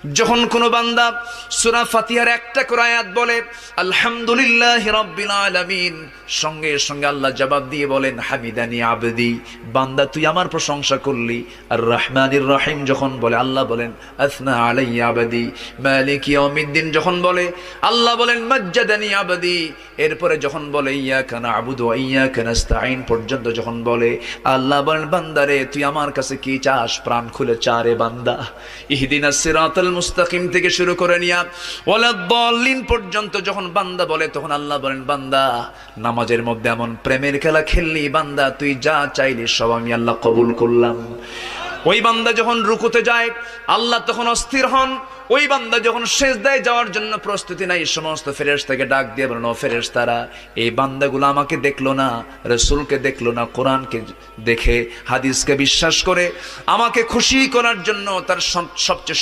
যখন কোনো বান্দা সূরা ফাতিহার একটা করে আয়াত বলে আলহামদুলিল্লাহি রাব্বিল আলামিন, সঙ্গে সঙ্গে আল্লাহ জবাব দিয়ে বলেন হামিদানি আবদি, বান্দা তুই আমার প্রশংসা করলি। আর রহমানির রহিম যখন বলে আল্লাহ বলেন আসনা আলাইয়া আবদি। মালিক ইয়াউমিদ্দিন যখন বলে আল্লাহ বলেন মাজ্জাদানি আবদি। এরপরে যখন বলে ইয়াকা না'বুদু ওয়া ইয়াকা নাস্তাঈন পর্যন্ত যখন বলে আল্লাহ বলেন বান্দারে তুই আমার কাছে কি চাস, প্রাণ খুলে চারে বান্দা। ইহদিনাস সিরাতাল মুস্তাকিম থেকে শুরু করে নিয়া ওয়ালাদ-দাল্লিন পর্যন্ত যখন বান্দা বলে তখন আল্লাহ বলেন বান্দা নামাজের মধ্যে এমন প্রেমের খেলা খেললি বান্দা, তুই যা চাইলি সব আমি আল্লাহ কবুল করলাম। ওই বান্দা যখন রুকুতে যায় আল্লাহ তখন অস্থির হন। ওই বান্দা যখন সিজদায় যাওয়ার জন্য প্রস্তুতি নাই, সমস্ত ফেরেশতাকে ডাক দিয়ে বলেন ও ফেরেশতারা, এই বান্দাগুলো আমাকে দেখলো না, রাসূলকে দেখলো না, কোরআনকে দেখে হাদিসকে বিশ্বাস করে আমাকে খুশি করার জন্য তার সবচেয়ে